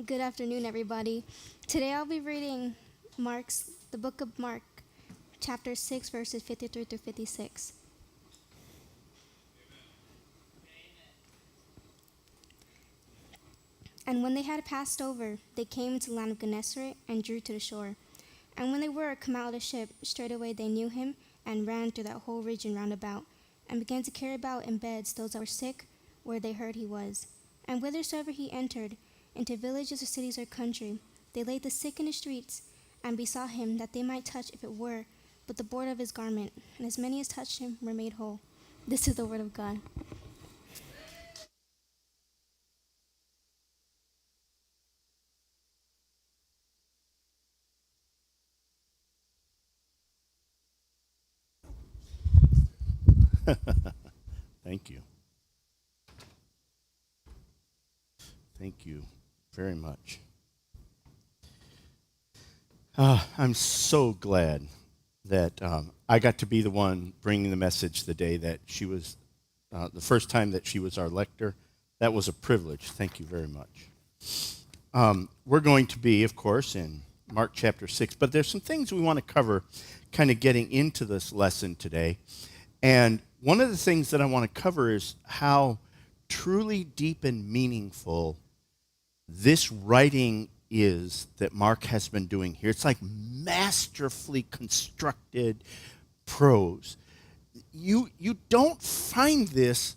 Good afternoon, everybody. Today I'll be reading the book of Mark, chapter 6, verses 53 through 56. And when they had passed over, they came into the land of Ganesaret and drew to the shore. And when they were come out of the ship, straightway they knew him and ran through that whole region round about, and began to carry about in beds those that were sick, where they heard he was. And whithersoever he entered, into villages or cities or country, they laid the sick in the streets, and besought him that they might touch, if it were, but the border of his garment. And as many as touched him were made whole. This is the word of God. Thank you. Thank you very much. I'm so glad that I got to be the one bringing the message the day that she was, the first time that she was our lector. That was a privilege. Thank you very much. We're going to be, of course, in Mark chapter 6, but there's some things we want to cover kind of getting into this lesson today. And one of the things that I want to cover is how truly deep and meaningful this writing is that Mark has been doing here. It's like masterfully constructed prose. You don't find this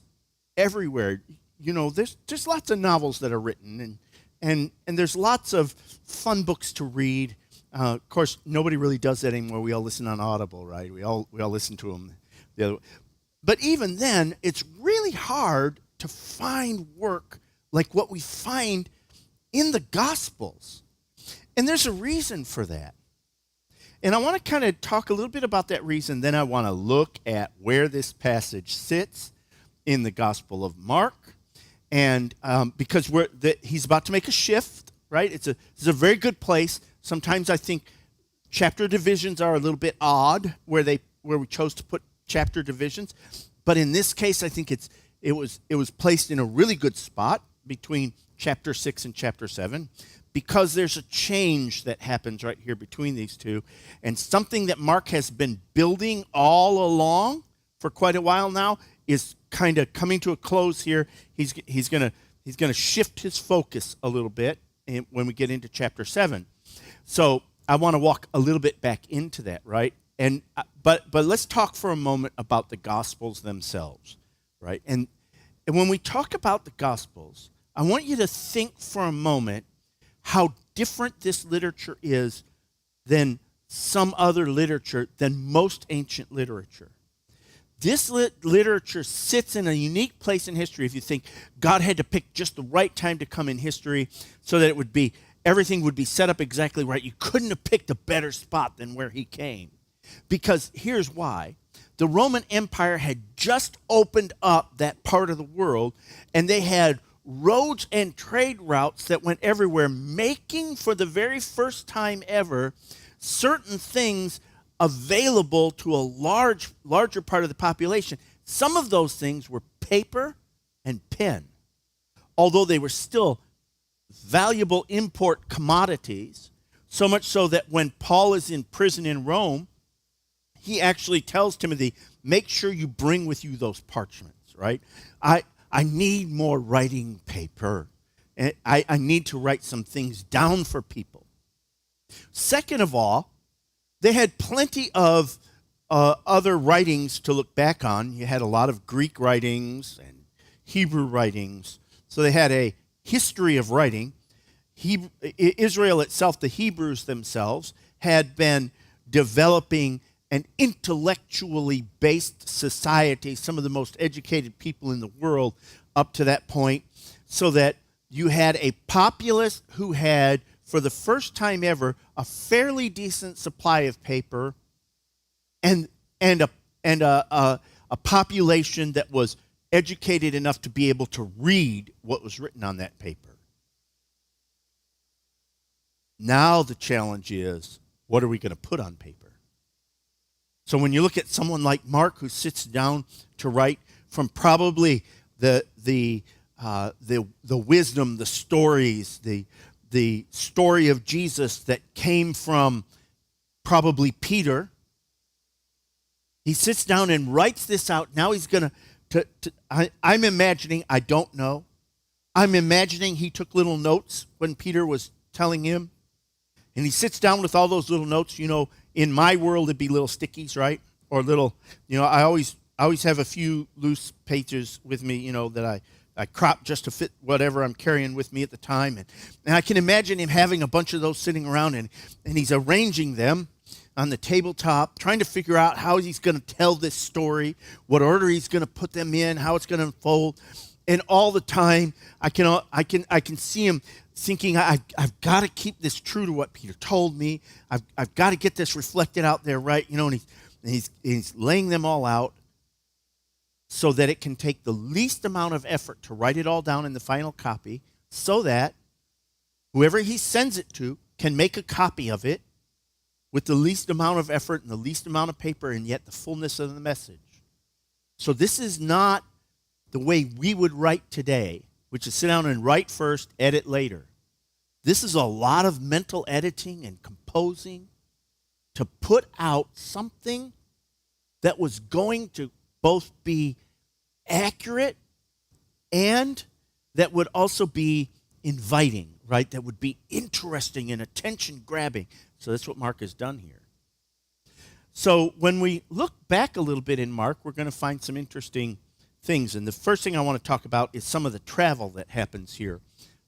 everywhere. You know, there's lots of novels that are written, and there's lots of fun books to read. Of course, nobody really does that anymore. We all listen on Audible, right? We all listen to them. But even then, it's really hard to find work like what we find in the Gospels. And there's a reason for that. And I want to kind of talk a little bit about that reason. Then I want to look at where this passage sits in the Gospel of Mark. And because he's about to make a shift, right? It's a very good place. Sometimes I think chapter divisions are a little bit odd where we chose to put chapter divisions. But in this case, I think it was placed in a really good spot between chapter 6 and chapter 7, because there's a change that happens right here between these two, and something that Mark has been building all along for quite a while now is kind of coming to a close here. He's gonna shift his focus a little bit when we get into chapter 7. So I want to walk a little bit back into that, right? And but let's talk for a moment about the Gospels themselves, right? And when we talk about the Gospels, I want you to think for a moment how different this literature is than some other literature, than most ancient literature. This literature sits in a unique place in history. If you think God had to pick just the right time to come in history so that everything would be set up exactly right, you couldn't have picked a better spot than where he came. Because here's why. The Roman Empire had just opened up that part of the world, and they had roads and trade routes that went everywhere, making for the very first time ever certain things available to a larger part of the population. Some of those things were paper and pen, although they were still valuable import commodities, so much so that when Paul is in prison in Rome, he actually tells Timothy, make sure you bring with you those parchments, right? I need more writing paper. I need to write some things down for people. Second of all, they had plenty of other writings to look back on. You had a lot of Greek writings and Hebrew writings. So they had a history of writing. Israel itself, the Hebrews themselves, had been developing an intellectually based society, some of the most educated people in the world up to that point, so that you had a populace who had, for the first time ever, a fairly decent supply of paper, and a population that was educated enough to be able to read what was written on that paper. Now the challenge is, what are we going to put on paper? So when you look at someone like Mark, who sits down to write from probably the wisdom, the stories, the story of Jesus that came from probably Peter. He sits down and writes this out. Now he's going to I'm imagining, I don't know. I'm imagining he took little notes when Peter was telling him. And he sits down with all those little notes. You know, in my world, it'd be little stickies, right? Or little, you know, I always have a few loose pages with me, you know, that I crop just to fit whatever I'm carrying with me at the time. And I can imagine him having a bunch of those sitting around, and he's arranging them on the tabletop, trying to figure out how he's going to tell this story, what order he's going to put them in, how it's going to unfold. And all the time, I can see him thinking, I've got to keep this true to what Peter told me. I've got to get this reflected out there, right? You know, and he's laying them all out so that it can take the least amount of effort to write it all down in the final copy, so that whoever he sends it to can make a copy of it with the least amount of effort and the least amount of paper, and yet the fullness of the message. So this is not the way we would write today, which is sit down and write first, edit later. This is a lot of mental editing and composing to put out something that was going to both be accurate and that would also be inviting, right? That would be interesting and attention-grabbing. So that's what Mark has done here. So when we look back a little bit in Mark, we're going to find some interesting things. And the first thing I want to talk about is some of the travel that happens here,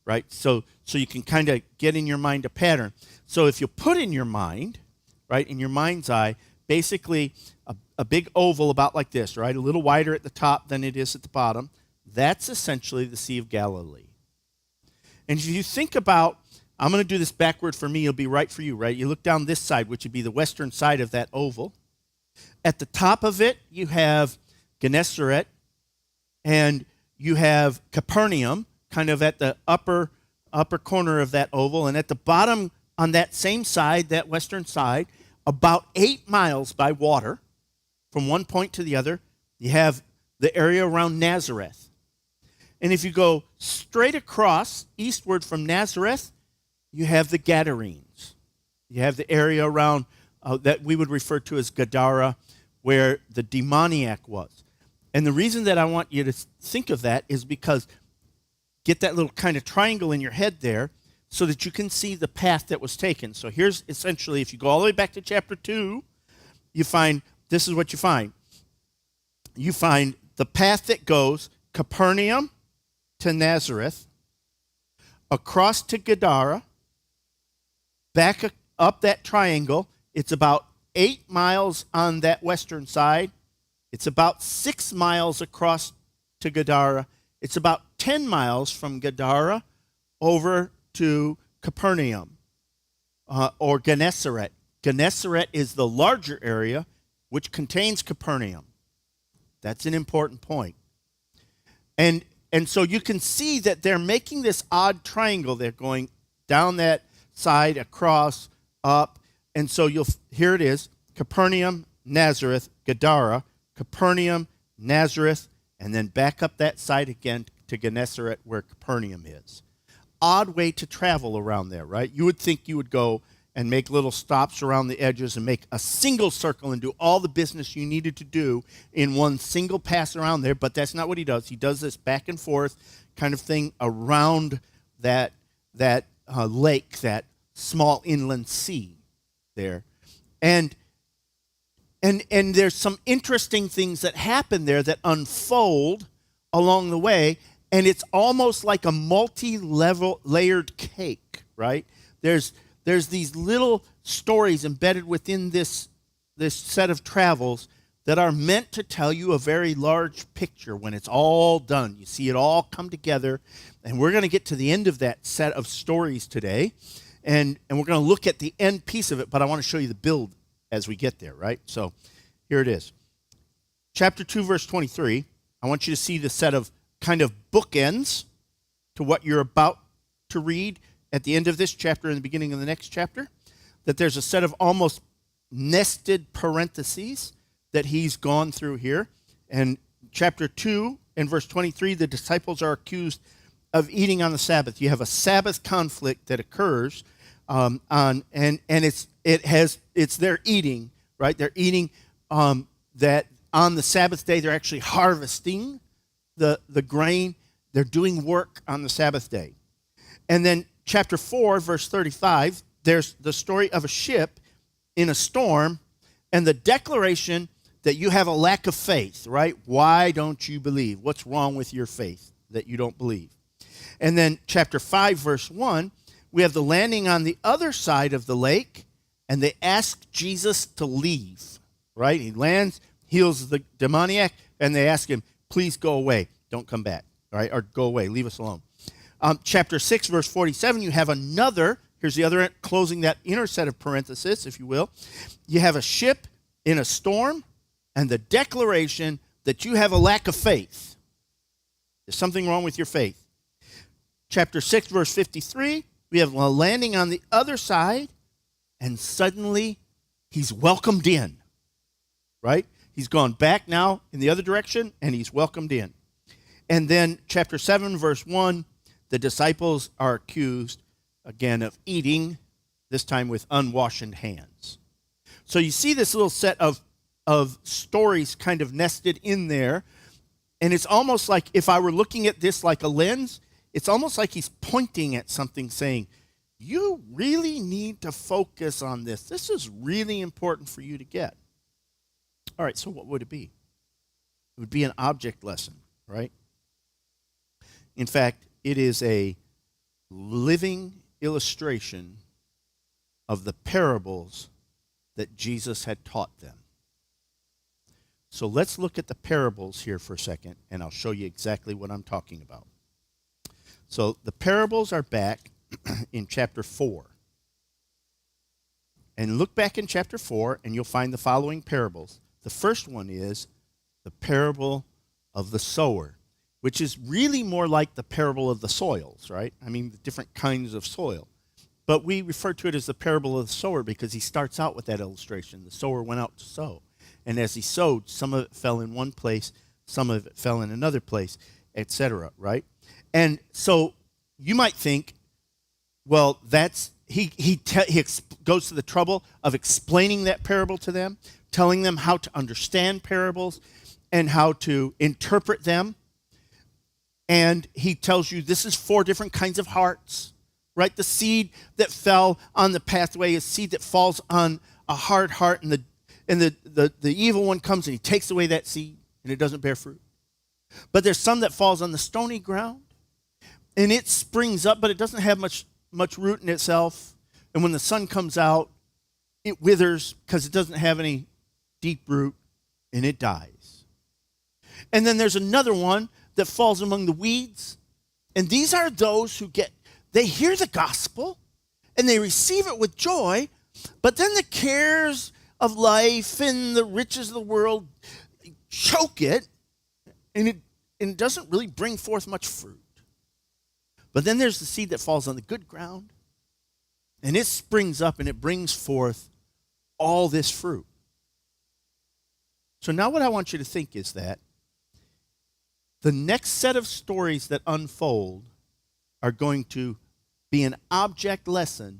right? So you can kind of get in your mind a pattern. So if you put in your mind, right, in your mind's eye, basically a big oval about like this, right? A little wider at the top than it is at the bottom. That's essentially the Sea of Galilee. And if you think about, I'm going to do this backward for me, it'll be right for you, right? You look down this side, which would be the western side of that oval. At the top of it, you have Ganesaret, and you have Capernaum, kind of at the upper corner of that oval. And at the bottom, on that same side, that western side, about 8 miles by water, from one point to the other, you have the area around Nazareth. And if you go straight across, eastward from Nazareth, you have the Gadarenes. You have the area around that we would refer to as Gadara, where the demoniac was. And the reason that I want you to think of that is because get that little kind of triangle in your head there so that you can see the path that was taken. So here's essentially, if you go all the way back to chapter 2, you find, this is what you find. You find the path that goes Capernaum to Nazareth, across to Gadara, back up that triangle. It's about 8 miles on that western side. It's about 6 miles across to Gadara. It's about 10 miles from Gadara over to Capernaum or Ganesaret. Ganesaret is the larger area which contains Capernaum. That's an important point. And so you can see that they're making this odd triangle. They're going down that side, across, up. And so here it is, Capernaum, Nazareth, Gadara, Capernaum, Nazareth, and then back up that side again to Ganesaret where Capernaum is. Odd way to travel around there, right? You would think you would go and make little stops around the edges and make a single circle and do all the business you needed to do in one single pass around there, but that's not what he does. He does this back and forth kind of thing around that lake, that small inland sea there. And there's some interesting things that happen there that unfold along the way, and it's almost like a multi-level layered cake, right? There's these little stories embedded within this set of travels that are meant to tell you a very large picture when it's all done. You see it all come together, and we're going to get to the end of that set of stories today, and we're going to look at the end piece of it, but I want to show you the build as we get there, right? So here it is. Chapter 2, verse 23, I want you to see the set of kind of bookends to what you're about to read at the end of this chapter and the beginning of the next chapter, that there's a set of almost nested parentheses that he's gone through here. And chapter 2 and verse 23, the disciples are accused of eating on the Sabbath. You have a Sabbath conflict that occurs it's their eating, right? They're eating that on the Sabbath day. They're actually harvesting the grain. They're doing work on the Sabbath day. And then chapter 4, verse 35, there's the story of a ship in a storm and the declaration that you have a lack of faith, right? Why don't you believe? What's wrong with your faith that you don't believe? And then chapter 5, verse 1, we have the landing on the other side of the lake, and they ask Jesus to leave, right? He lands, heals the demoniac, and they ask him, please go away. Don't come back, all right? Or go away, leave us alone. Chapter 6, verse 47, you have another, here's the other, closing that inner set of parenthesis, if you will. You have a ship in a storm, and the declaration that you have a lack of faith. There's something wrong with your faith. Chapter 6, verse 53, we have a landing on the other side, and suddenly he's welcomed in, right? He's gone back now in the other direction, and he's welcomed in. And then chapter 7, verse 1, the disciples are accused, again, of eating, this time with unwashed hands. So you see this little set of stories kind of nested in there, and it's almost like if I were looking at this like a lens, it's almost like he's pointing at something saying, you really need to focus on this. This is really important for you to get. All right, so what would it be? It would be an object lesson, right? In fact, it is a living illustration of the parables that Jesus had taught them. So let's look at the parables here for a second, and I'll show you exactly what I'm talking about. So the parables are back in chapter 4. And look back in chapter 4, and you'll find the following parables. The first one is the parable of the sower, which is really more like the parable of the soils, right? I mean, the different kinds of soil. But we refer to it as the parable of the sower because he starts out with that illustration. The sower went out to sow. And as he sowed, some of it fell in one place, some of it fell in another place, etc., right? And so you might think, well, that's he goes to the trouble of explaining that parable to them, telling them how to understand parables and how to interpret them. And he tells you this is 4 different kinds of hearts, right? The seed that fell on the pathway is seed that falls on a hard heart, and the evil one comes and he takes away that seed, and it doesn't bear fruit. But there's some that falls on the stony ground, and it springs up, but it doesn't have much root in itself. And when the sun comes out, it withers because it doesn't have any deep root, and it dies. And then there's another one that falls among the weeds, and these are those who they hear the gospel, and they receive it with joy, but then the cares of life and the riches of the world choke it, and it doesn't really bring forth much fruit. But then there's the seed that falls on the good ground, and it springs up and it brings forth all this fruit. So now what I want you to think is that the next set of stories that unfold are going to be an object lesson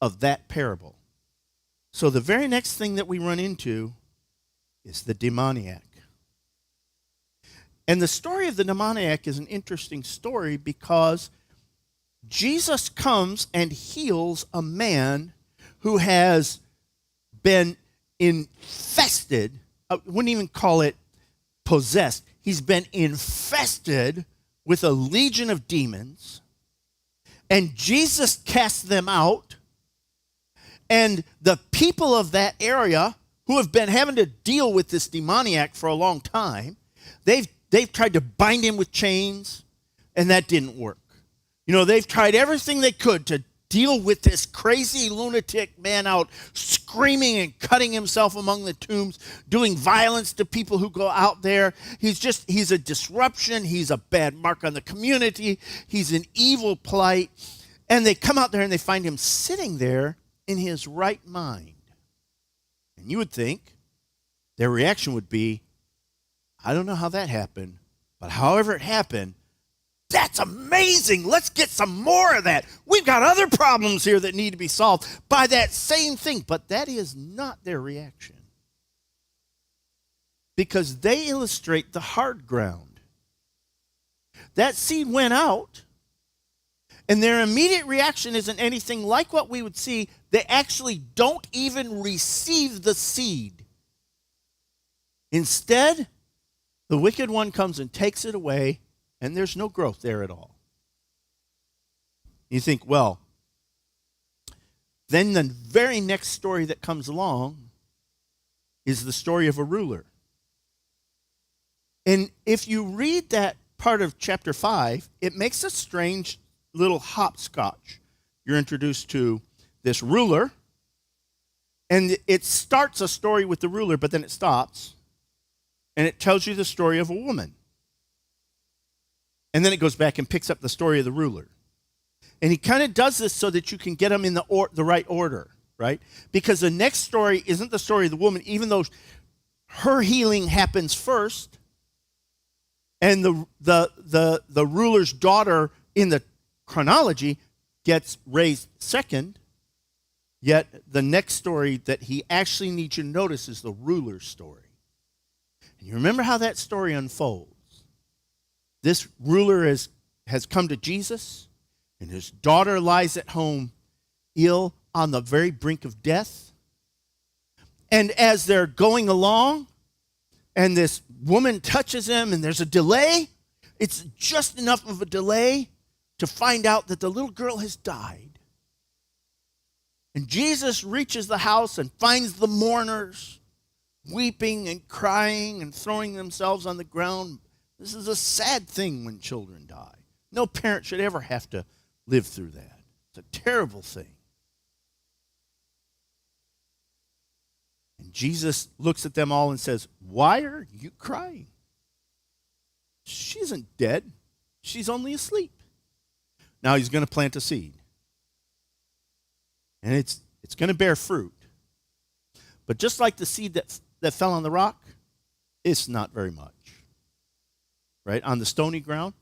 of that parable. So the very next thing that we run into is the demoniac. And the story of the demoniac is an interesting story because Jesus comes and heals a man who has been infested. I wouldn't even call it possessed. He's been infested with a legion of demons. And Jesus casts them out. And the people of that area who have been having to deal with this demoniac for a long time, they've tried to bind him with chains, and that didn't work. You know, they've tried everything they could to deal with this crazy lunatic man out screaming and cutting himself among the tombs, doing violence to people who go out there. He's a disruption. He's a bad mark on the community. He's an evil plight. And they come out there and they find him sitting there in his right mind. And you would think their reaction would be, I don't know how that happened, but however it happened, That's amazing. Let's get some more of that. We've got other problems here that need to be solved by that same thing. But that is not their reaction. Because they illustrate the hard ground. That seed went out, and their immediate reaction isn't anything like what we would see. They actually don't even receive the seed. Instead, the wicked one comes and takes it away, and there's no growth there at all. You think, well, then the very next story that comes along is the story of a ruler. And if you read that part of chapter 5, it makes a strange little hopscotch. You're introduced to this ruler, and it starts a story with the ruler, but then it stops, and it tells you the story of a woman. And then it goes back and picks up the story of the ruler. And he kind of does this so that you can get them in the right order, right? Because the next story isn't the story of the woman, even though her healing happens first, and the ruler's daughter in the chronology gets raised second, yet the next story that he actually needs you to notice is the ruler's story. And you remember how that story unfolds. This ruler has come to Jesus, and his daughter lies at home ill on the very brink of death. And as they're going along, and this woman touches him, and there's a delay. It's just enough of a delay to find out that the little girl has died. And Jesus reaches the house and finds the mourners weeping and crying and throwing themselves on the ground. This is a sad thing when children die. No parent should ever have to live through that. It's a terrible thing. And Jesus looks at them all and says, "Why are you crying? She isn't dead. She's only asleep." Now he's going to plant a seed. And it's going to bear fruit. But just like the seed that fell on the rock, it's not very much. Right? On the stony ground.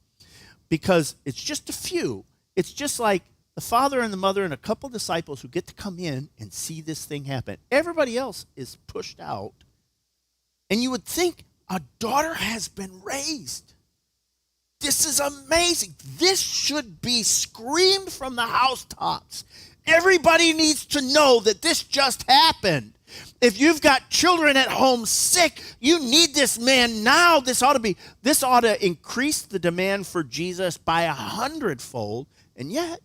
Because it's just a few. It's just like the father and the mother and a couple disciples who get to come in and see this thing happen. Everybody else is pushed out. And you would think a daughter has been raised. This is amazing. This should be screamed from the housetops. Everybody needs to know that this just happened. If you've got children at home sick, you need this man now. This ought to increase the demand for Jesus by 100-fold, and yet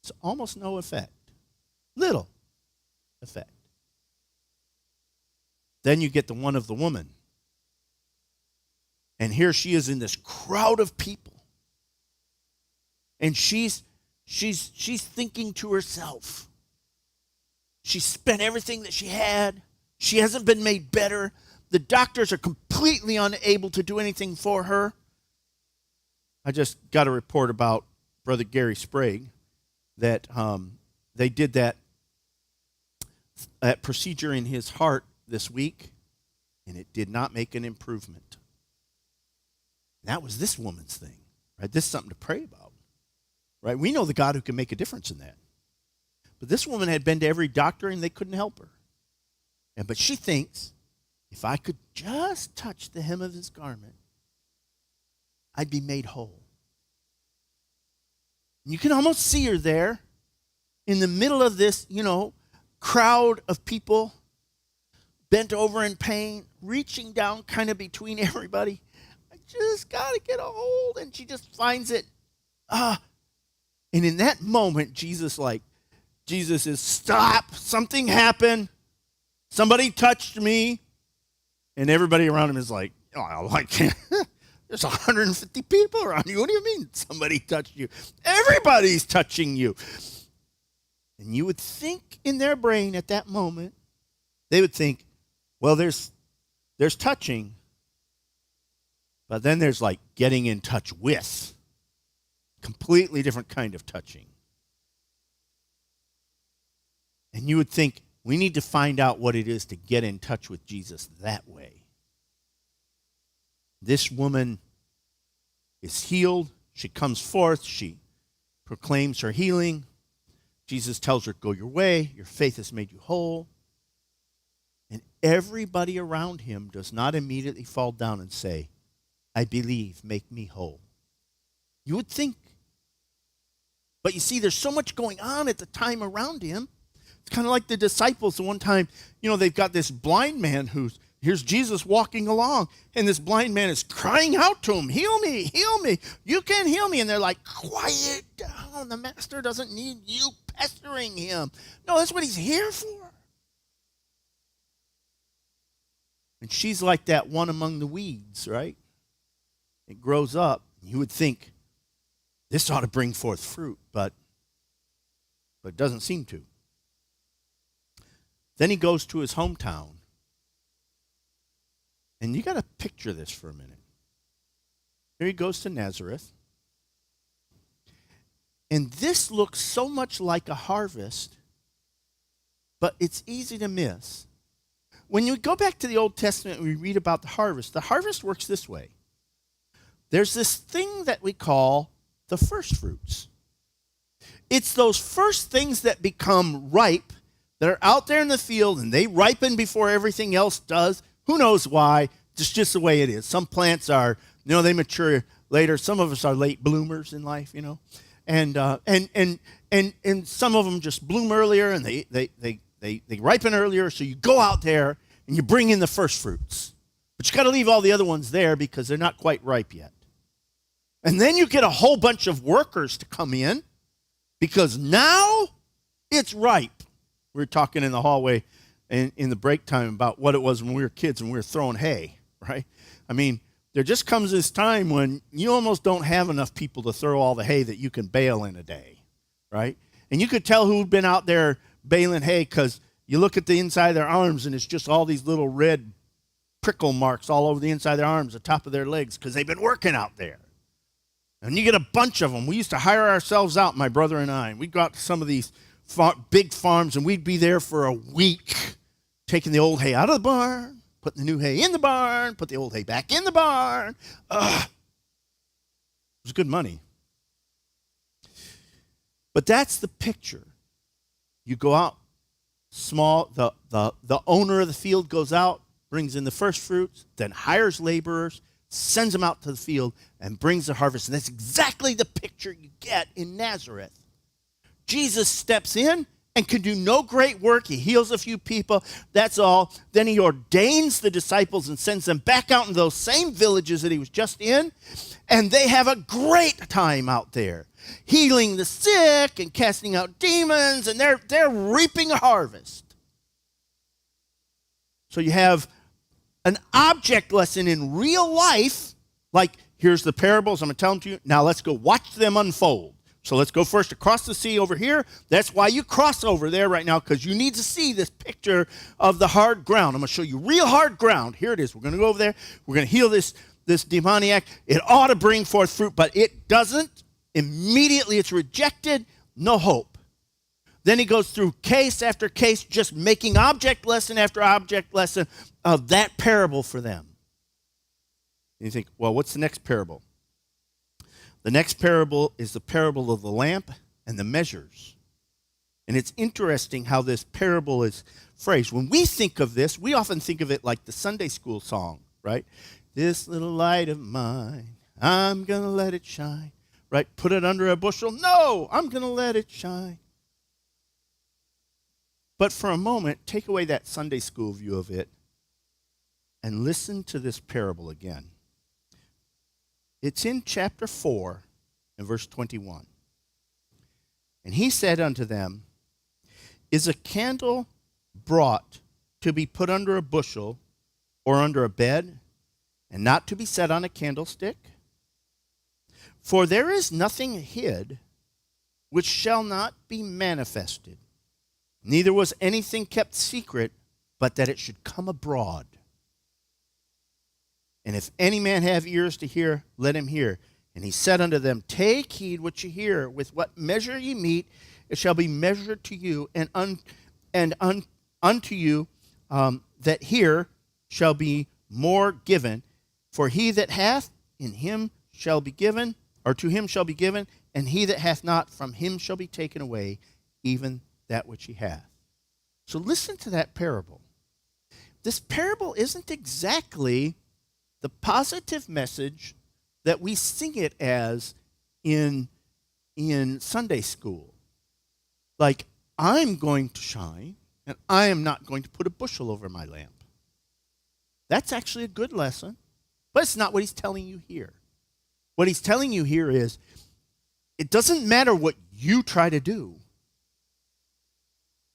it's almost no effect. Little effect. Then you get the one of the woman. And here she is in this crowd of people. And she's thinking to herself. She spent everything that she had. She hasn't been made better. The doctors are completely unable to do anything for her. I just got a report about Brother Gary Sprague that they did that procedure in his heart this week, and it did not make an improvement. That was this woman's thing, right? This is something to pray about, right? We know the God who can make a difference in that. But this woman had been to every doctor, and they couldn't help her. But she thinks, if I could just touch the hem of his garment, I'd be made whole. And you can almost see her there in the middle of this, crowd of people bent over in pain, reaching down kind of between everybody. I just got to get a hold. And she just finds it. And in that moment, Jesus is, stop. Something happened. Somebody touched me. And everybody around him is like, oh, I can't. There's 150 people around you. What do you mean somebody touched you? Everybody's touching you. And you would think in their brain at that moment, they would think, well, there's touching, but then there's like getting in touch with. Completely different kind of touching. And you would think, we need to find out what it is to get in touch with Jesus that way. This woman is healed. She comes forth. She proclaims her healing. Jesus tells her, go your way. Your faith has made you whole. And everybody around him does not immediately fall down and say, I believe, make me whole. You would think. But you see, there's so much going on at the time around him. It's kind of like the disciples. The one time, they've got this blind man here's Jesus walking along, and this blind man is crying out to him, heal me, you can heal me. And they're like, quiet down. The master doesn't need you pestering him. No, that's what he's here for. And she's like that one among the weeds, right? It grows up. You would think this ought to bring forth fruit, but it doesn't seem to. Then he goes to his hometown. And you got to picture this for a minute. Here he goes to Nazareth. And this looks so much like a harvest, but it's easy to miss. When you go back to the Old Testament and we read about the harvest works this way. There's this thing that we call the first fruits. It's those first things that become ripe, that are out there in the field, and they ripen before everything else does. Who knows why? It's just the way it is. Some plants are, they mature later. Some of us are late bloomers in life, and some of them just bloom earlier, and they ripen earlier. So you go out there and you bring in the first fruits, but you got to leave all the other ones there because they're not quite ripe yet. And then you get a whole bunch of workers to come in because now it's ripe. We were talking in the hallway in the break time about what it was when we were kids and we were throwing hay, right? I mean, there just comes this time when you almost don't have enough people to throw all the hay that you can bale in a day, right? And you could tell who'd been out there baling hay because you look at the inside of their arms and it's just all these little red prickle marks all over the inside of their arms, the top of their legs, because they've been working out there. And you get a bunch of them. We used to hire ourselves out, my brother and I. We'd go out to some of these big farms, and we'd be there for a week, taking the old hay out of the barn, putting the new hay in the barn, put the old hay back in the barn. It was good money. But that's the picture. You go out, small, the owner of the field goes out, brings in the first fruits, then hires laborers, sends them out to the field, and brings the harvest. And that's exactly the picture you get in Nazareth. Jesus steps in and can do no great work. He heals a few people. That's all. Then he ordains the disciples and sends them back out in those same villages that he was just in. And they have a great time out there, healing the sick and casting out demons. And they're reaping a harvest. So you have an object lesson in real life, like here's the parables, I'm going to tell them to you. Now let's go watch them unfold. So let's go first across the sea over here. That's why you cross over there right now, because you need to see this picture of the hard ground. I'm going to show you real hard ground. Here it is. We're going to go over there. We're going to heal this demoniac. It ought to bring forth fruit, but it doesn't. Immediately it's rejected. No hope. Then he goes through case after case, just making object lesson after object lesson of that parable for them. And you think, well, what's the next parable? The next parable is the parable of the lamp and the measures. And it's interesting how this parable is phrased. When we think of this, we often think of it like the Sunday school song, right? This little light of mine, I'm going to let it shine. Right? Put it under a bushel. No, I'm going to let it shine. But for a moment, take away that Sunday school view of it and listen to this parable again. It's in chapter 4 and verse 21. And he said unto them, is a candle brought to be put under a bushel or under a bed, and not to be set on a candlestick? For there is nothing hid which shall not be manifested, neither was anything kept secret, but that it should come abroad. And if any man have ears to hear, let him hear. And he said unto them, take heed what you hear. With what measure ye meet, it shall be measured to you, and unto you that hear shall be more given. For he that hath, in him shall be given, or to him shall be given, and he that hath not, from him shall be taken away, even that which he hath. So listen to that parable. This parable isn't exactly the positive message that we sing it as in Sunday school. Like, I'm going to shine, and I am not going to put a bushel over my lamp. That's actually a good lesson, but it's not what he's telling you here. What he's telling you here is, it doesn't matter what you try to do.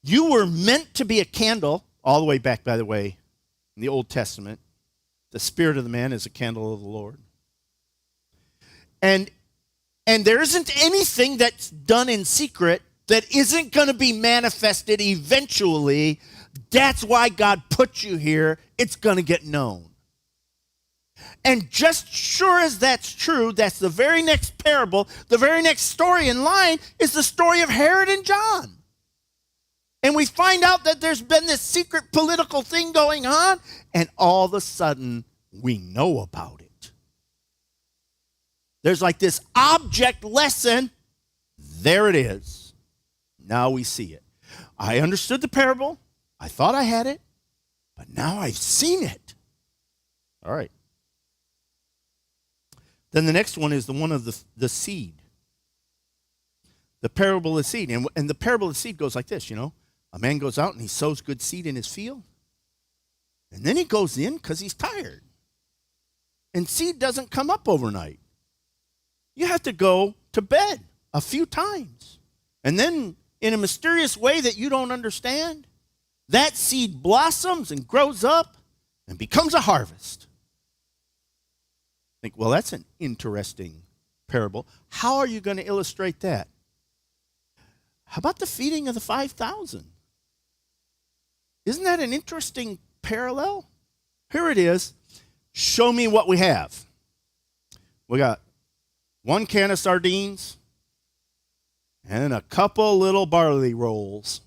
You were meant to be a candle, all the way back, by the way, in the Old Testament. The spirit of the man is a candle of the Lord. And there isn't anything that's done in secret that isn't going to be manifested eventually. That's why God put you here. It's going to get known. And just sure as that's true, that's the very next parable, the very next story in line is the story of Herod and John. And we find out that there's been this secret political thing going on, and all of a sudden, we know about it. There's like this object lesson. There it is. Now we see it. I understood the parable. I thought I had it, but now I've seen it. All right. Then the next one is the one of the seed. The parable of the seed. And the parable of the seed goes like this, you know. A man goes out and he sows good seed in his field. And then he goes in because he's tired. And seed doesn't come up overnight. You have to go to bed a few times. And then in a mysterious way that you don't understand, that seed blossoms and grows up and becomes a harvest. Think, well, that's an interesting parable. How are you going to illustrate that? How about the feeding of the 5,000? Isn't that an interesting parallel? Here it is. Show me what we have. We got 1 can of sardines and a couple little barley rolls,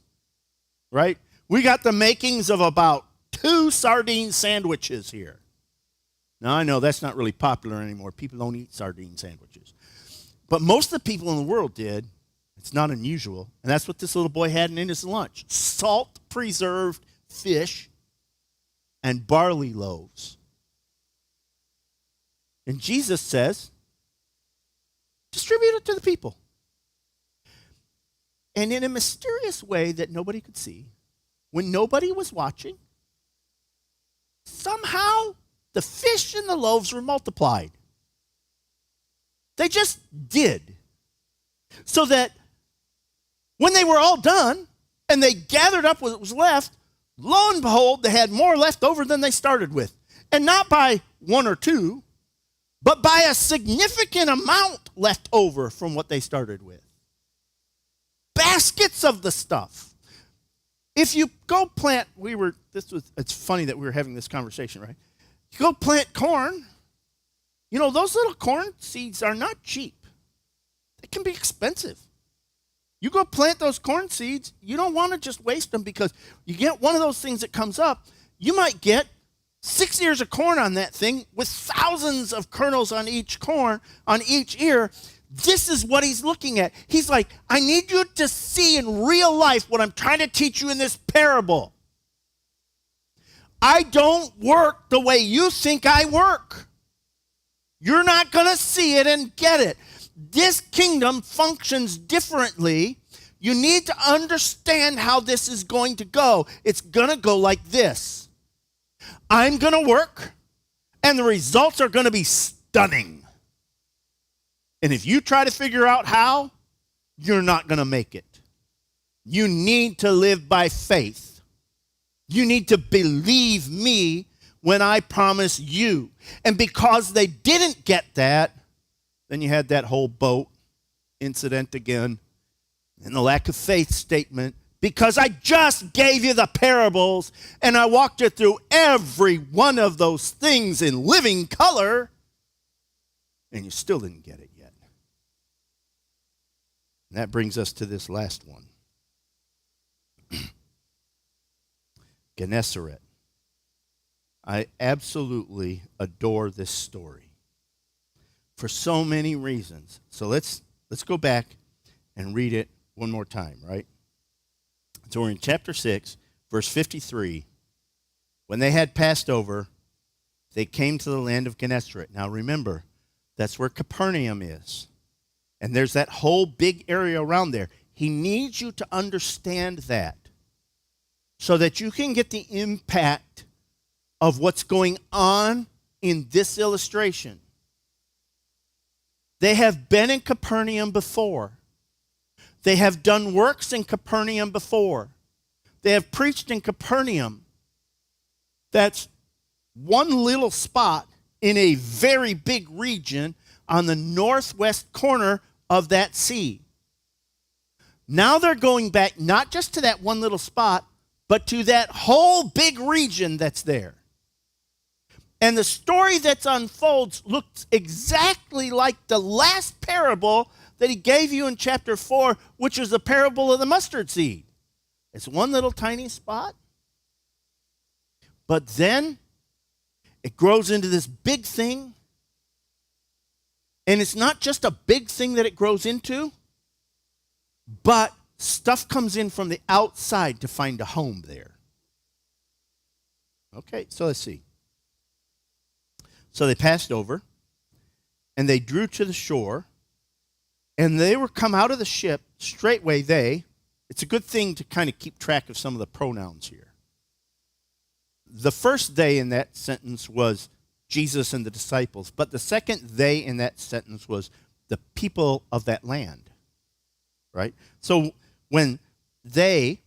right? We got the makings of about 2 sardine sandwiches here. Now, I know that's not really popular anymore. People don't eat sardine sandwiches. But most of the people in the world did. It's not unusual. And that's what this little boy had in his lunch. Salt-preserved fish and barley loaves. And Jesus says, distribute it to the people. And in a mysterious way that nobody could see, when nobody was watching, somehow the fish and the loaves were multiplied. They just did. So that when they were all done and they gathered up what was left, lo and behold, they had more left over than they started with. And not by 1 or 2, but by a significant amount left over from what they started with. Baskets of the stuff. If you go plant, it's funny that we were having this conversation, right? You go plant corn, you know, those little corn seeds are not cheap. They can be expensive. You go plant those corn seeds, you don't want to just waste them because you get one of those things that comes up, you might get 6 ears of corn on that thing with thousands of kernels on each corn, on each ear. This is what he's looking at. He's like, I need you to see in real life what I'm trying to teach you in this parable. I don't work the way you think I work. You're not going to see it and get it. This kingdom functions differently. You need to understand how this is going to go. It's going to go like this. I'm going to work, and the results are going to be stunning. And if you try to figure out how, you're not going to make it. You need to live by faith. You need to believe me when I promise you. And because they didn't get that, then you had that whole boat incident again, and the lack of faith statement. Because I just gave you the parables, and I walked you through every one of those things in living color, and you still didn't get it yet. And that brings us to this last one. Ganesaret. I absolutely adore this story. for so many reasons. So let's go back and read it one more time, right? So we're in chapter 6, verse 53. When they had passed over, they came to the land of Ganesaret. Now remember, that's where Capernaum is. And there's that whole big area around there. He needs you to understand that so that you can get the impact of what's going on in this illustration. They have been in Capernaum before. They have done works in Capernaum before. They have preached in Capernaum. That's one little spot in a very big region on the northwest corner of that sea. Now they're going back not just to that one little spot, but to that whole big region that's there. And the story that unfolds looks exactly like the last parable that he gave you in chapter 4, which is the parable of the mustard seed. It's one little tiny spot, but then it grows into this big thing. And it's not just a big thing that it grows into, but stuff comes in from the outside to find a home there. Okay, so let's see. So they passed over, and they drew to the shore, and they were come out of the ship, straightway they. It's a good thing to kind of keep track of some of the pronouns here. The first they in that sentence was Jesus and the disciples, but the second they in that sentence was the people of that land, right? So when they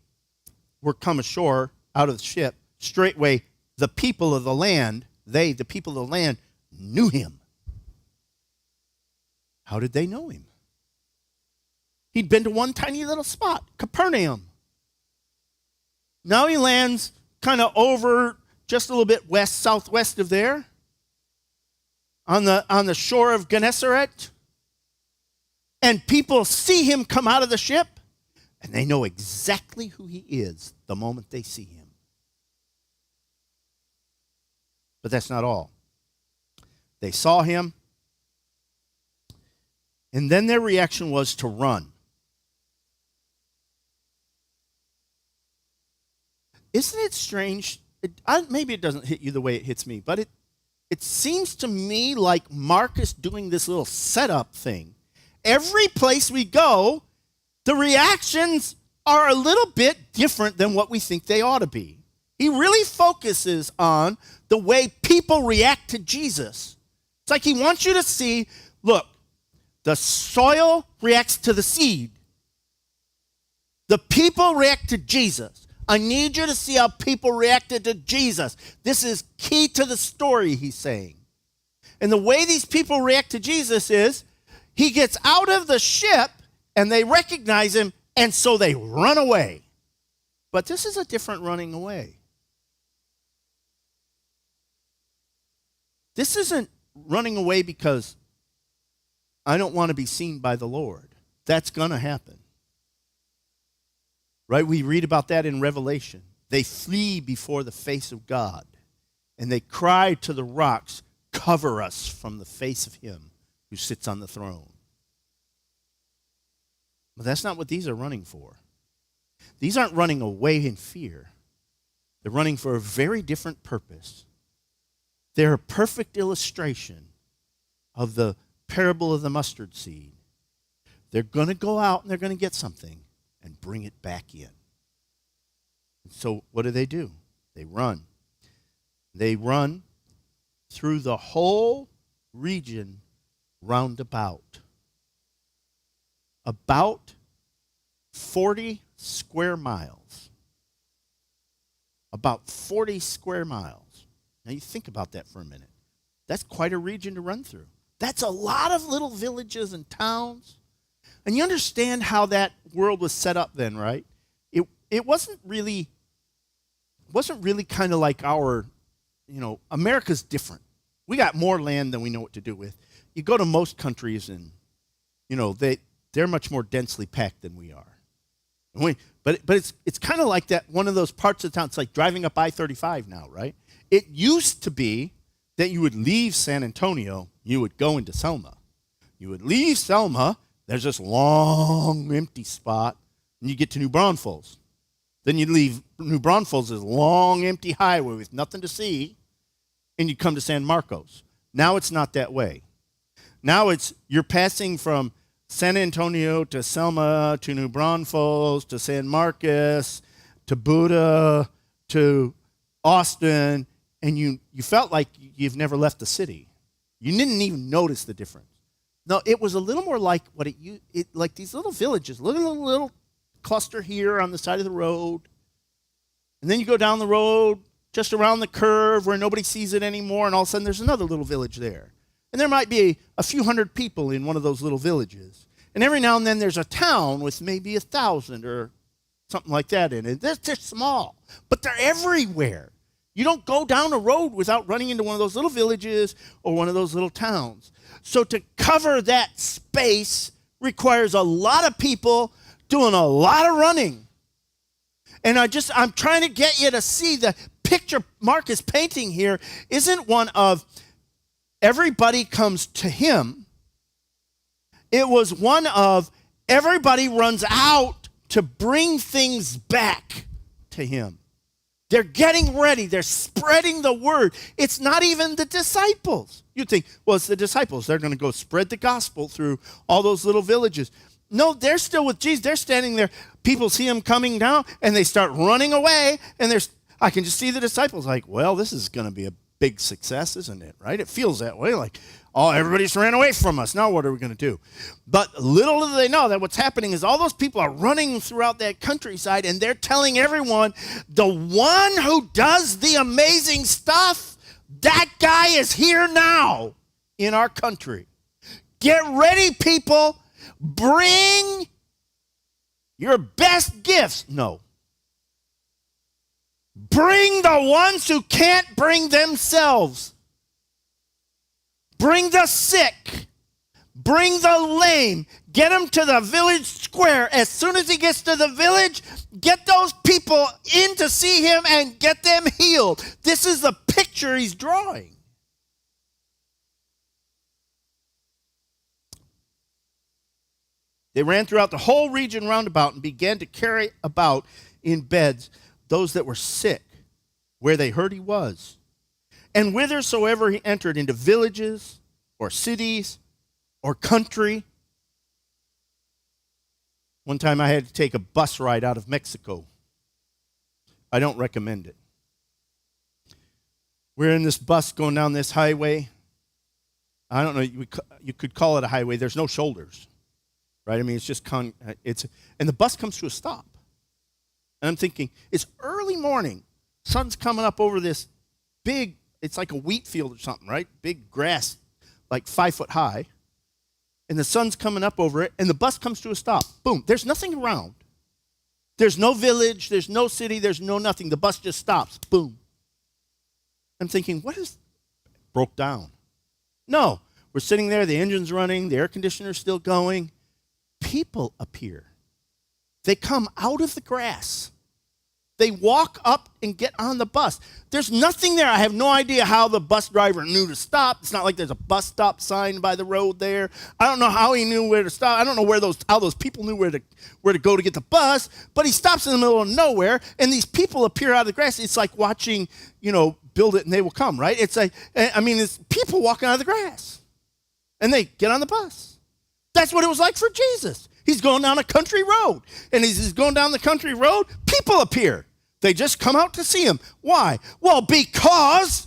were come ashore out of the ship, straightway the people of the land, the people of the land, knew him. How did they know him? He'd been to one tiny little spot, Capernaum. Now he lands kind of over just a little bit southwest of there, on the shore of Ganesaret. And people see him come out of the ship, and they know exactly who he is the moment they see him. But that's not all. They saw him, and then their reaction was to run. Isn't it strange? Maybe it doesn't hit you the way it hits me, but it seems to me like Mark is doing this little setup thing. Every place we go, the reactions are a little bit different than what we think they ought to be. He really focuses on the way people react to Jesus. It's like he wants you to see, look, the soil reacts to the seed. The people react to Jesus. I need you to see how people reacted to Jesus. This is key to the story, he's saying. And the way these people react to Jesus is he gets out of the ship and they recognize him, and so they run away. But this is a different running away. This isn't running away because I don't want to be seen by the Lord. That's going to happen. Right? We read about that in Revelation. They flee before the face of God, and they cry to the rocks, cover us from the face of him who sits on the throne. But that's not what these are running for. These aren't running away in fear. They're running for a very different purpose. They're a perfect illustration of the parable of the mustard seed. They're going to go out and they're going to get something and bring it back in. And so what do? They run. They run through the whole region round about. About 40 square miles. About 40 square miles. Now you think about that for a minute. That's quite a region to run through. That's a lot of little villages and towns. And you understand how that world was set up then, right? It wasn't really kind of like our, America's different. We got more land than we know what to do with. You go to most countries and, they're much more densely packed than we are. But it's kind of like that, one of those parts of town. It's like driving up I-35 now, right? It used to be that you would leave San Antonio, you would go into Selma. You would leave Selma, there's this long empty spot, and you get to New Braunfels. Then you'd leave New Braunfels, this long empty highway with nothing to see, and you come to San Marcos. Now it's not that way. Now you're passing from San Antonio to Selma to New Braunfels to San Marcos to Buda to Austin, and you felt like you've never left the city. You didn't even notice the difference. No, it was a little more like like these little villages, little cluster here on the side of the road, and then you go down the road just around the curve where nobody sees it anymore, and all of a sudden there's another little village there. And there might be a few hundred people in one of those little villages. And every now and then there's a town with maybe 1,000 or something like that in it. They're small, but they're everywhere. You don't go down a road without running into one of those little villages or one of those little towns. So to cover that space requires a lot of people doing a lot of running. And I'm trying to get you to see the picture Mark is painting here isn't one of everybody comes to him. It was one of everybody runs out to bring things back to him. They're getting ready. They're spreading the word. It's not even the disciples. You'd think, well, it's the disciples. They're going to go spread the gospel through all those little villages. No, they're still with Jesus. They're standing there. People see him coming down, and they start running away. And I can just see the disciples like, well, this is going to be a big success, isn't it? Right? It feels that way. Like, everybody's ran away from us. Now what are we going to do? But little do they know that what's happening is all those people are running throughout that countryside, and they're telling everyone, the one who does the amazing stuff, that guy is here now in our country. Get ready, people. Bring your best gifts. No. Bring the ones who can't bring themselves. Bring the sick. Bring the lame. Get them to the village square. As soon as he gets to the village, get those people in to see him and get them healed. This is the picture he's drawing. They ran throughout the whole region round about and began to carry about in beds those that were sick, where they heard he was. And whithersoever he entered, into villages or cities or country. One time I had to take a bus ride out of Mexico. I don't recommend it. We're in this bus going down this highway. I don't know, you could call it a highway. There's no shoulders, right? I mean, it's just, and the bus comes to a stop. And I'm thinking, it's early morning. Sun's coming up over this big, it's like a wheat field or something, right? Big grass, like 5 foot high. And the sun's coming up over it, and the bus comes to a stop. Boom, there's nothing around. There's no village, there's no city, there's no nothing. The bus just stops, boom. I'm thinking, broke down? No, we're sitting there, the engine's running, the air conditioner's still going. People appear. They come out of the grass. They walk up and get on the bus. There's nothing there. I have no idea how the bus driver knew to stop. It's not like there's a bus stop sign by the road there. I don't know how he knew where to stop. I don't know how those people knew where to go to get the bus. But he stops in the middle of nowhere, and these people appear out of the grass. It's like watching, Build It and They Will Come, right? It's people walking out of the grass, and they get on the bus. That's what it was like for Jesus. He's going down a country road, and as he's going down the country road, people appear. They just come out to see him. Why? Well, because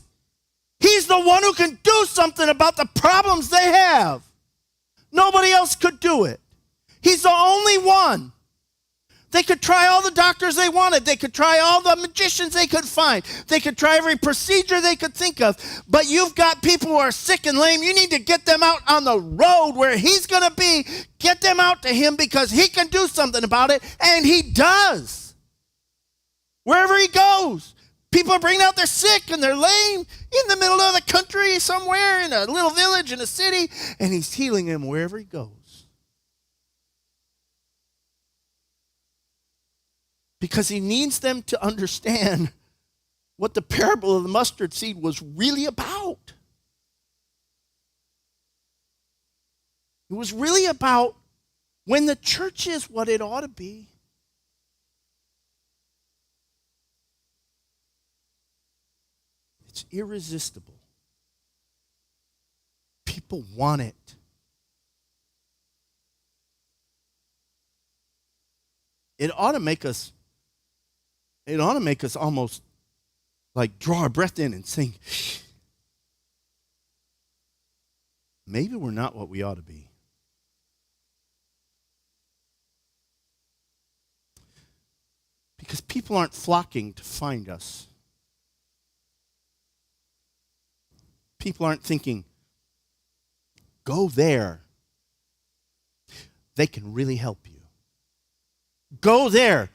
he's the one who can do something about the problems they have. Nobody else could do it. He's the only one. They could try all the doctors they wanted. They could try all the magicians they could find. They could try every procedure they could think of. But you've got people who are sick and lame. You need to get them out on the road where he's going to be. Get them out to him because he can do something about it, and he does. Wherever he goes, people are bringing out their sick and they're lame in the middle of the country somewhere in a little village in a city, and he's healing them wherever he goes. Because he needs them to understand what the parable of the mustard seed was really about. It was really about when the church is what it ought to be. It's irresistible. People want it. It ought to make us almost like draw our breath in and think, maybe we're not what we ought to be. Because people aren't flocking to find us. People aren't thinking, go there. They can really help you. Go there.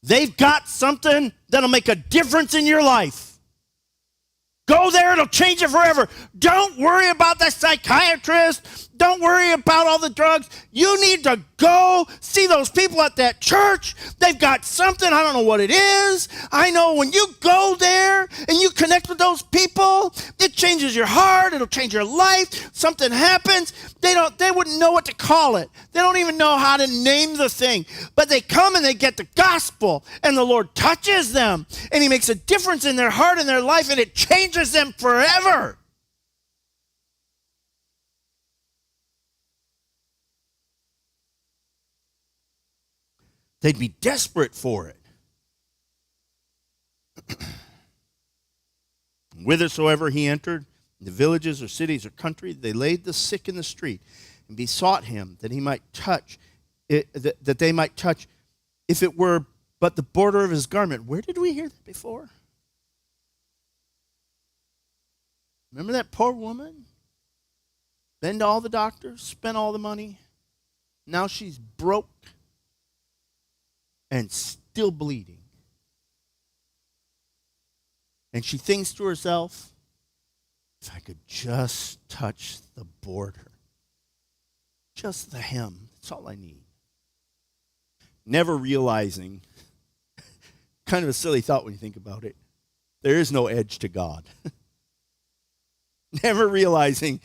They've got something that'll make a difference in your life. Go there, it'll change it forever. Don't worry about the psychiatrist. Don't worry about all the drugs. You need to go see those people at that church. They've got something, I don't know what it is. I know when you go there and you connect with those people, it changes your heart, it'll change your life. Something happens, they wouldn't know what to call it. They don't even know how to name the thing. But they come and they get the gospel, and the Lord touches them, and he makes a difference in their heart and their life, and it changes them forever. They'd be desperate for it. Whithersoever he entered, in the villages or cities or country, they laid the sick in the street and besought him that he might touch it, that they might touch, if it were but the border of his garment. Where did we hear that before? Remember that poor woman? Been to all the doctors, spent all the money. Now she's broke and still bleeding. And she thinks to herself, if I could just touch the border, just the hem, that's all I need. Never realizing, kind of a silly thought when you think about it, there is no edge to God. Never realizing,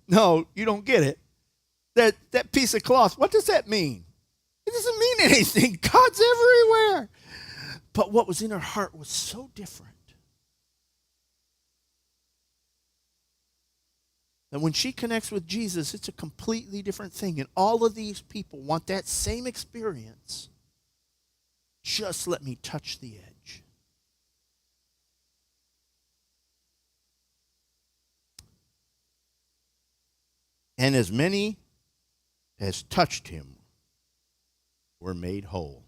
no, you don't get it. That piece of cloth, what does that mean? It doesn't mean anything. God's everywhere. But what was in her heart was so different. That when she connects with Jesus, it's a completely different thing. And all of these people want that same experience. Just let me touch the edge. And as many as touched him were made whole.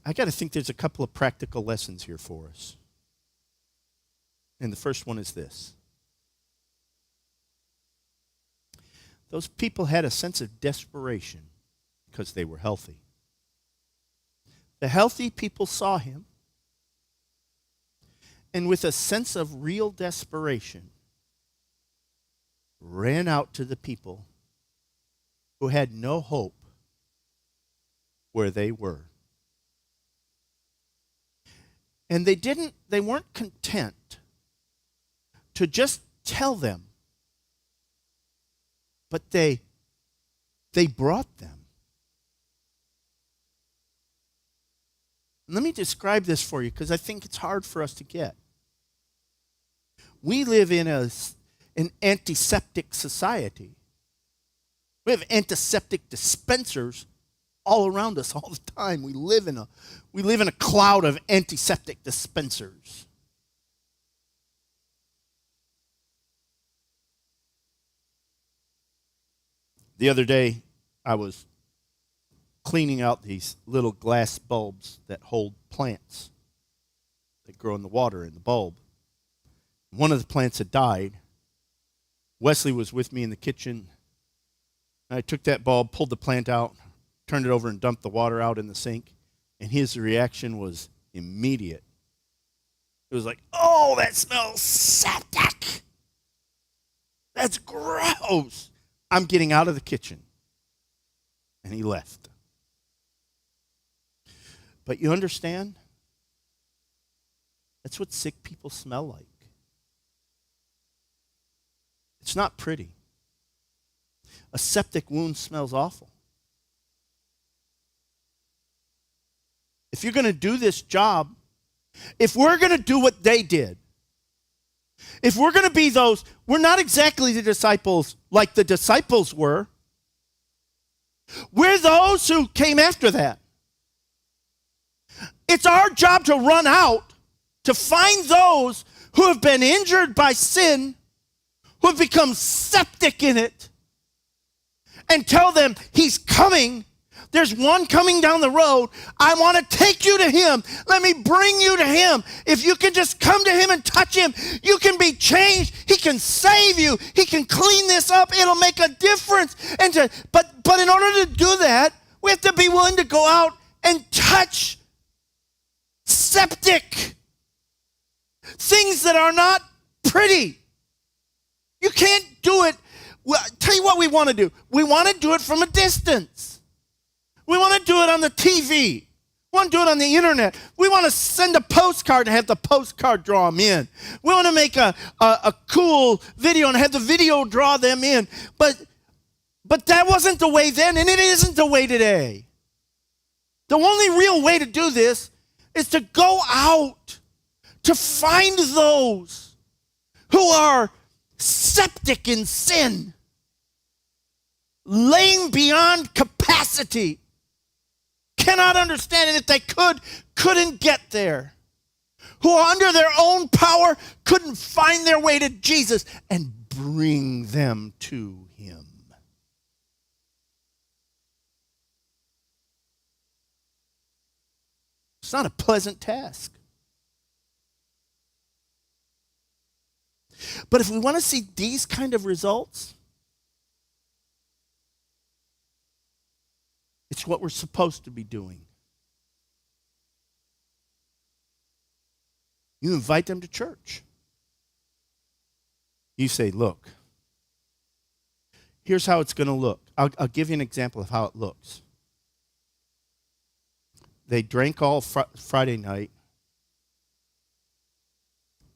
I got to think there's a couple of practical lessons here for us. And the first one is this. Those people had a sense of desperation because they were healthy. The healthy people saw him, and with a sense of real desperation, ran out to the people who had no hope where they were. And they weren't content to just tell them, but they brought them. And let me describe this for you because I think it's hard for us to get. We live in an antiseptic society. We have antiseptic dispensers all around us all the time. We live in a cloud of antiseptic dispensers. The other day, I was cleaning out these little glass bulbs that hold plants that grow in the water in the bulb. One of the plants had died. Wesley was with me in the kitchen. I took that bulb, pulled the plant out, turned it over and dumped the water out in the sink, and his reaction was immediate. It was like, oh, that smells septic. That's gross. I'm getting out of the kitchen. And he left. But you understand? That's what sick people smell like. It's not pretty. A septic wound smells awful. If you're going to do this job, if we're going to do what they did, if we're going to be those, we're not exactly the disciples like the disciples were. We're those who came after that. It's our job to run out, to find those who have been injured by sin, who have become septic in it, and tell them, he's coming. There's one coming down the road. I want to take you to him. Let me bring you to him. If you can just come to him and touch him, you can be changed. He can save you. He can clean this up. It'll make a difference. But in order to do that, we have to be willing to go out and touch septic things that are not pretty. You can't do it. Well, tell you what we want to do. We want to do it from a distance. We want to do it on the TV. We want to do it on the internet. We want to send a postcard and have the postcard draw them in. We want to make a cool video and have the video draw them in. But that wasn't the way then, and it isn't the way today. The only real way to do this is to go out, to find those who are septic in sin, lame beyond capacity, cannot understand it. If they couldn't get there, who under their own power couldn't find their way to Jesus, and bring them to him. It's not a pleasant task. But if we want to see these kind of results, it's what we're supposed to be doing. You invite them to church. You say, look, here's how it's going to look. I'll give you an example of how it looks. They drank all Friday night.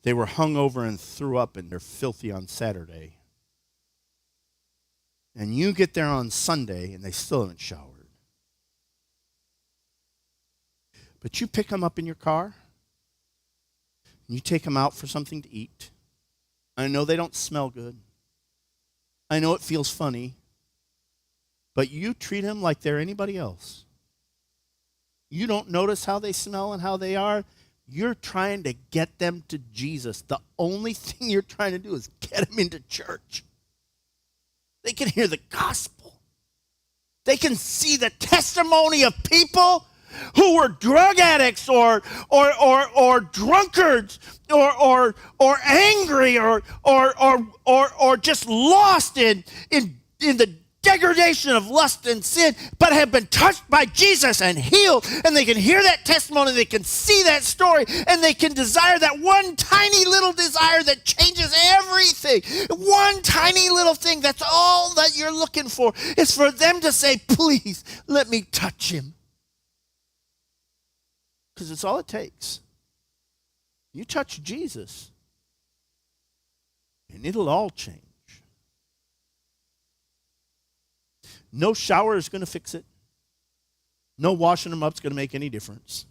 They were hungover and threw up and they're filthy on Saturday. And you get there on Sunday and they still haven't showered. But you pick them up in your car, and you take them out for something to eat. I know they don't smell good. I know it feels funny. But you treat them like they're anybody else. You don't notice how they smell and how they are. You're trying to get them to Jesus. The only thing you're trying to do is get them into church. They can hear the gospel. They can see the testimony of people who were drug addicts or drunkards or angry or just lost in the degradation of lust and sin, but have been touched by Jesus and healed, and they can hear that testimony, they can see that story, and they can desire that one tiny little desire that changes everything. One tiny little thing, that's all that you're looking for, is for them to say, please, let me touch him. Because it's all it takes. You touch Jesus, and it'll all change. No shower is going to fix it. No washing them up is going to make any difference.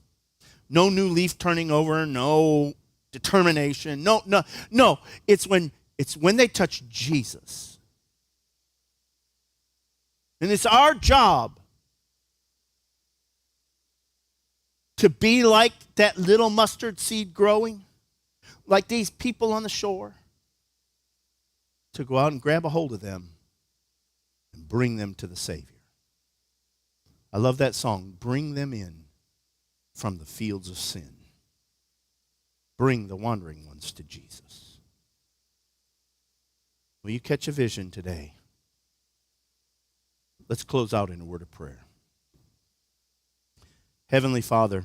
No new leaf turning over. No determination. No. It's when they touch Jesus. And it's our job to be like that little mustard seed growing, like these people on the shore, to go out and grab a hold of them and bring them to the Savior. I love that song, bring them in from the fields of sin. Bring the wandering ones to Jesus. Will you catch a vision today? Let's close out in a word of prayer. Heavenly Father,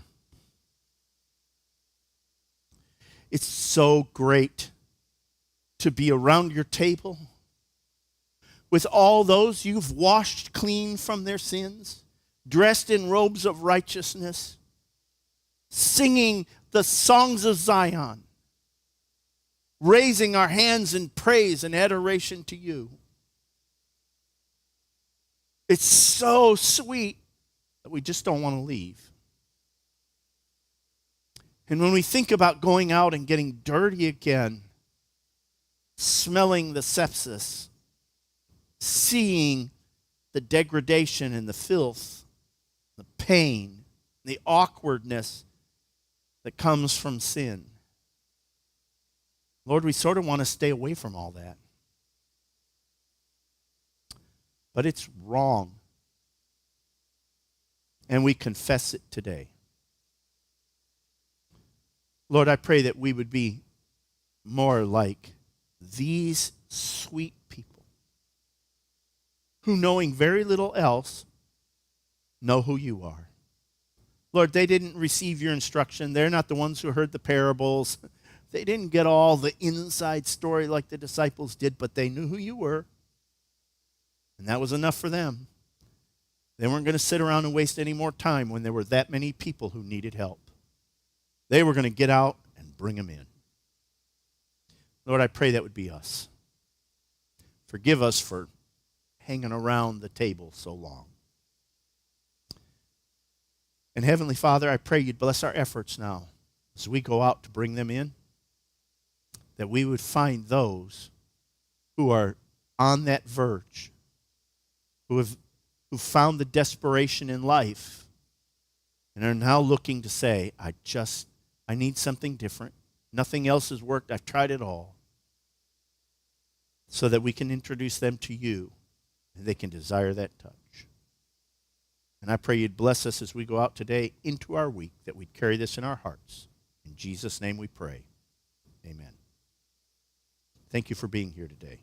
it's so great to be around your table with all those you've washed clean from their sins, dressed in robes of righteousness, singing the songs of Zion. raising our hands in praise and adoration to you. It's so sweet that we just don't want to leave. And when we think about going out and getting dirty again, smelling the sepsis, seeing the degradation and the filth, the pain, the awkwardness that comes from sin, Lord, we sort of want to stay away from all that. But it's wrong. And we confess it today. Lord, I pray that we would be more like these sweet people who, knowing very little else, know who you are. Lord, they didn't receive your instruction. They're not the ones who heard the parables. They didn't get all the inside story like the disciples did, but they knew who you were. And that was enough for them. They weren't going to sit around and waste any more time when there were that many people who needed help. They were going to get out and bring them in. Lord, I pray that would be us. Forgive us for hanging around the table so long. And Heavenly Father, I pray you'd bless our efforts now as we go out to bring them in, that we would find those who are on that verge, who found the desperation in life and are now looking to say, I need something different. Nothing else has worked. I've tried it all. So that we can introduce them to you and they can desire that touch. And I pray you'd bless us as we go out today into our week, that we'd carry this in our hearts. In Jesus' name we pray. Amen. Thank you for being here today.